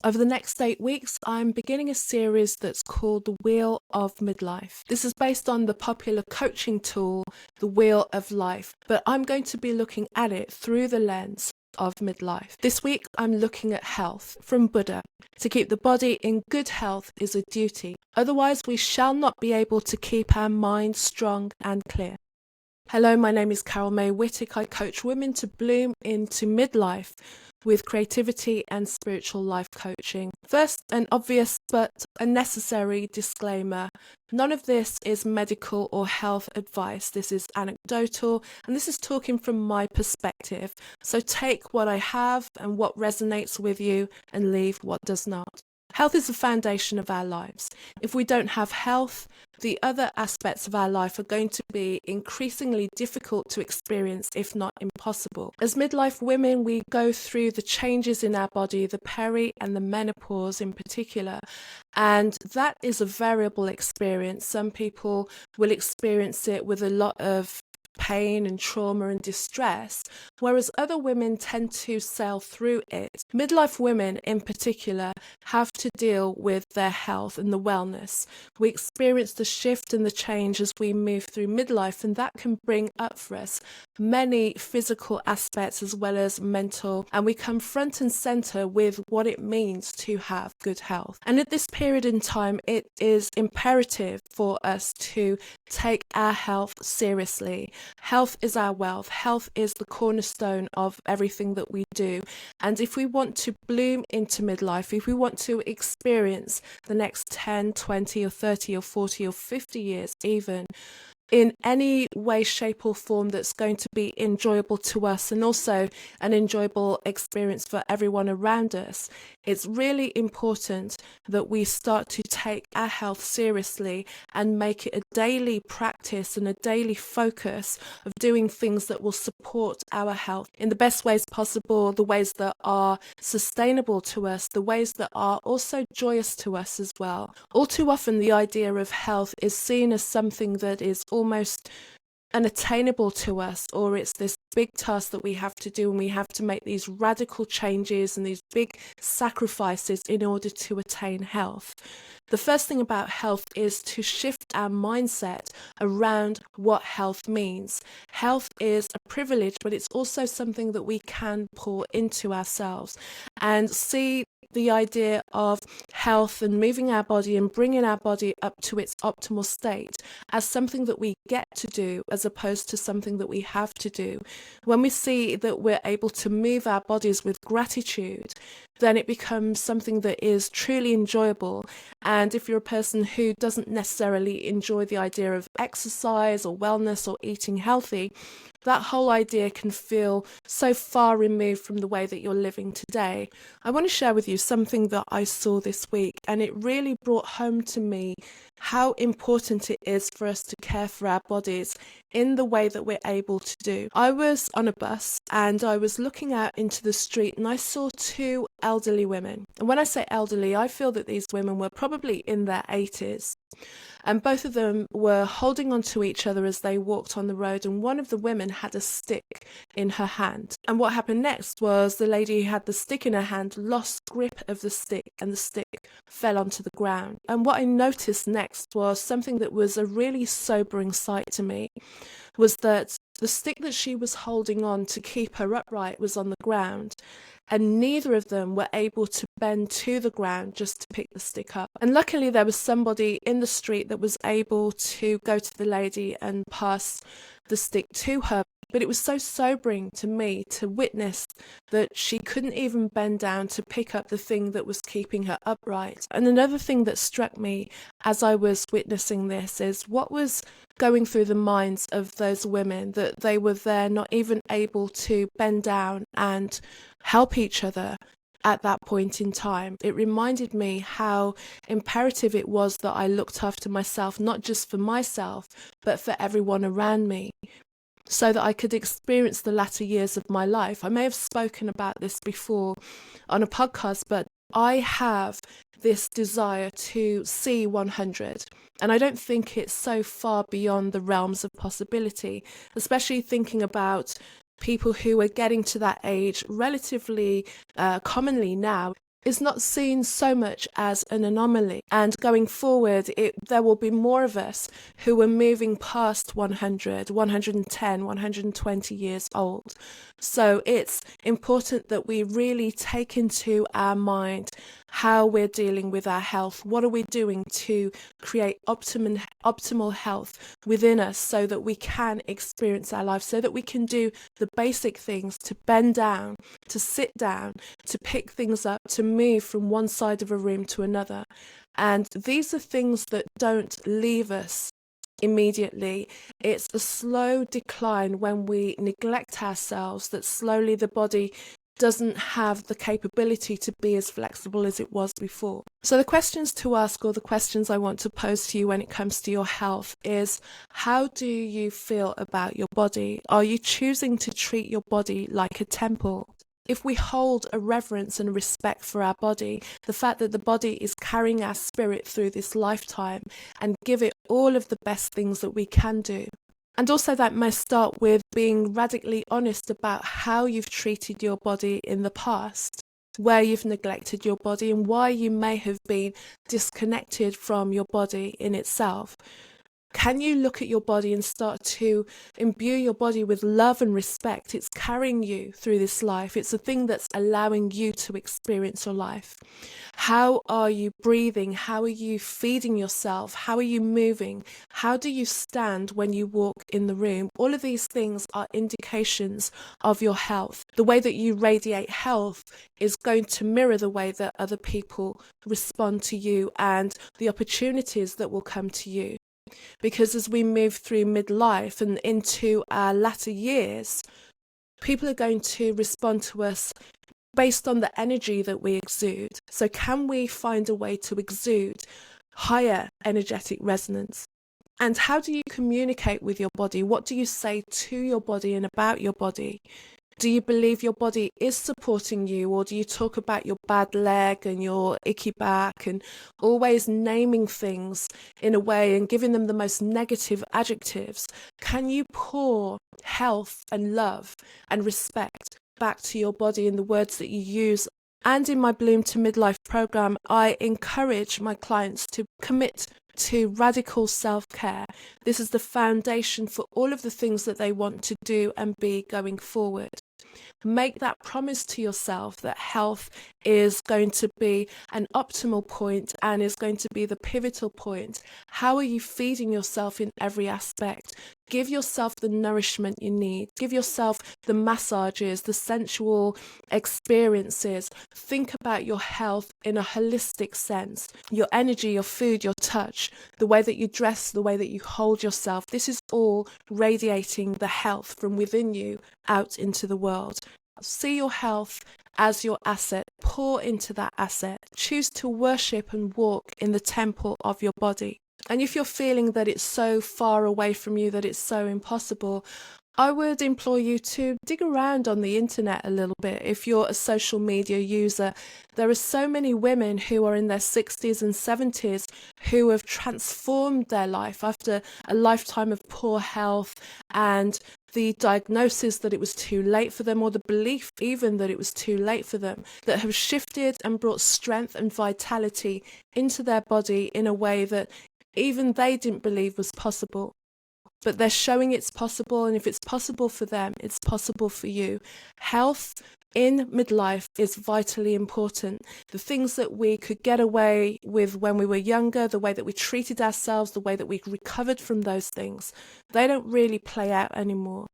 Over the next 8 weeks, I'm beginning a series that's called The Wheel of Midlife. This is based on the popular coaching tool, The Wheel of Life, but I'm going to be looking at it through the lens of midlife. This week, I'm looking at health from Buddha. To keep the body in good health is a duty. Otherwise, we shall not be able to keep our mind strong and clear. Hello, my name is Carol May Whittick. I coach women to bloom into midlife with creativity and spiritual life coaching. First, an obvious but a necessary disclaimer. None of this is medical or health advice. This is anecdotal, and this is talking from my perspective. So take what I have and what resonates with you and leave what does not. Health is the foundation of our lives. If we don't have health, the other aspects of our life are going to be increasingly difficult to experience, if not impossible. As midlife women, we go through the changes in our body, the peri and the menopause in particular, and that is a variable experience. Some people will experience it with a lot of pain and trauma and distress, whereas other women tend to sail through it. Midlife women in particular have to deal with their health and the wellness. We experience the shift and the change as we move through midlife, and that can bring up for us many physical aspects as well as mental, and we come front and center with what it means to have good health. And at this period in time, it is imperative for us to take our health seriously. Health is our wealth. Health is the cornerstone of everything that we do. And if we want to bloom into midlife, if we want to experience the next 10, 20 or 30 or 40 or 50 years even, in any way, shape or form that's going to be enjoyable to us and also an enjoyable experience for everyone around us, it's really important that we start to take our health seriously and make it a daily practice and a daily focus of doing things that will support our health in the best ways possible, the ways that are sustainable to us, the ways that are also joyous to us as well. All too often, the idea of health is seen as something that is almost unattainable to us, or it's this big task that we have to do, and we have to make these radical changes and these big sacrifices in order to attain health. The first thing about health is to shift our mindset around what health means. Health is a privilege, but it's also something that we can pour into ourselves, and see the idea of health and moving our body and bringing our body up to its optimal state as something that we get to do as opposed to something that we have to do. When we see that we're able to move our bodies with gratitude, then it becomes something that is truly enjoyable. And if you're a person who doesn't necessarily enjoy the idea of exercise or wellness or eating healthy, that whole idea can feel so far removed from the way that you're living today. I want to share with you something that I saw this week, and it really brought home to me how important it is for us to care for our bodies in the way that we're able to do. I was on a bus and I was looking out into the street and I saw two elderly women. And when I say elderly, I feel that these women were probably in their 80s. And both of them were holding on to each other as they walked on the road, and one of the women had a stick in her hand. And what happened next was the lady who had the stick in her hand lost grip of the stick, and the stick fell onto the ground. And what I noticed next was something that was a really sobering sight to me, was that the stick that she was holding on to keep her upright was on the ground, and neither of them were able to bend to the ground just to pick the stick up. And luckily there was somebody in the street that was able to go to the lady and pass the stick to her. But it was so sobering to me to witness that she couldn't even bend down to pick up the thing that was keeping her upright. And another thing that struck me as I was witnessing this is what was going through the minds of those women, that they were there not even able to bend down and help each other at that point in time. It reminded me how imperative it was that I looked after myself, not just for myself, but for everyone around me, so that I could experience the latter years of my life. I may have spoken about this before on a podcast, but I have this desire to see 100. And I don't think it's so far beyond the realms of possibility, especially thinking about people who are getting to that age relatively commonly now. is not seen so much as an anomaly. And going forward, there will be more of us who are moving past 100, 110, 120 years old. So it's important that we really take into our mind how we're dealing with our health. What are we doing to create optimal health within us so that we can experience our life, so that we can do the basic things, to bend down, to sit down, to pick things up, to move from one side of a room to another. And these are things that don't leave us immediately. It's a slow decline when we neglect ourselves, that slowly the body doesn't have the capability to be as flexible as it was before. So the questions to ask, or the questions I want to pose to you when it comes to your health, is how do you feel about your body? Are you choosing to treat your body like a temple? If we hold a reverence and respect for our body, the fact that the body is carrying our spirit through this lifetime, and give it all of the best things that we can do. And also that may start with being radically honest about how you've treated your body in the past, where you've neglected your body and why you may have been disconnected from your body in itself. Can you look at your body and start to imbue your body with love and respect? It's carrying you through this life. It's a thing that's allowing you to experience your life. How are you breathing? How are you feeding yourself? How are you moving? How do you stand when you walk in the room? All of these things are indications of your health. The way that you radiate health is going to mirror the way that other people respond to you and the opportunities that will come to you. Because as we move through midlife and into our latter years, people are going to respond to us based on the energy that we exude. So can we find a way to exude higher energetic resonance? And how do you communicate with your body? What do you say to your body and about your body? Do you believe your body is supporting you, or do you talk about your bad leg and your icky back and always naming things in a way and giving them the most negative adjectives? Can you pour health and love and respect back to your body in the words that you use? And in my Bloom to Midlife program, I encourage my clients to commit to radical self-care. This is the foundation for all of the things that they want to do and be going forward. Make that promise to yourself that health is going to be an optimal point and is going to be the pivotal point. How are you feeding yourself in every aspect? Give yourself the nourishment you need. Give yourself the massages, the sensual experiences. Think about your health in a holistic sense. Your energy, your food, your touch, the way that you dress, the way that you hold yourself. This is all radiating the health from within you out into the world. See your health as your asset. Pour into that asset. Choose to worship and walk in the temple of your body. And if you're feeling that it's so far away from you, that it's so impossible, I would implore you to dig around on the internet a little bit. If you're a social media user, there are so many women who are in their 60s and 70s who have transformed their life after a lifetime of poor health and the diagnosis that it was too late for them, or the belief even that it was too late for them, that have shifted and brought strength and vitality into their body in a way that even they didn't believe was possible. But they're showing it's possible, and if it's possible for them, it's possible for you. Health in midlife is vitally important. The things that we could get away with when we were younger, the way that we treated ourselves, the way that we recovered from those things, they don't really play out anymore.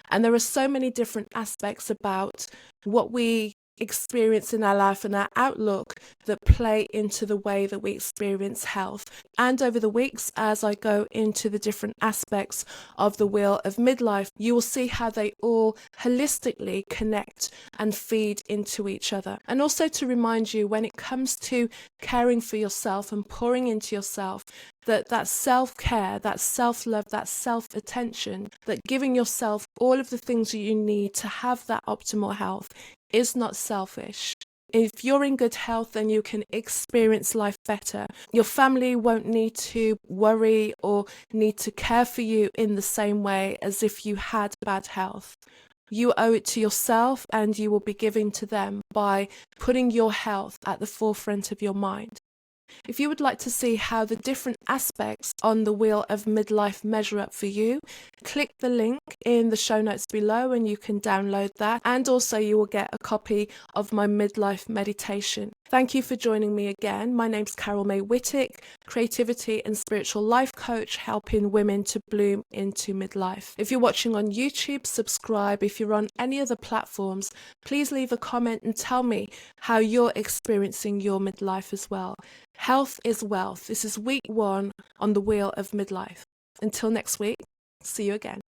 And there are so many different aspects about what we experience in our life and our outlook that play into the way that we experience health. And over the weeks, as I go into the different aspects of the Wheel of Midlife, you will see how they all holistically connect and feed into each other. And also to remind you, when it comes to caring for yourself and pouring into yourself, that self-care, that self-love, that self-attention, that giving yourself all of the things that you need to have that optimal health is not selfish. If you're in good health, then you can experience life better. Your family won't need to worry or need to care for you in the same way as if you had bad health. You owe it to yourself, and you will be giving to them by putting your health at the forefront of your mind. If you would like to see how the different aspects on the Wheel of Midlife measure up for you, click the link in the show notes below and you can download that. And also you will get a copy of my midlife meditation. Thank you for joining me again. My name's Carol May Whittick, creativity and spiritual life coach, helping women to bloom into midlife. If you're watching on YouTube, subscribe. If you're on any other platforms, please leave a comment and tell me how you're experiencing your midlife as well. Health is wealth. This is week 1 on the Wheel of Midlife. Until next week, see you again.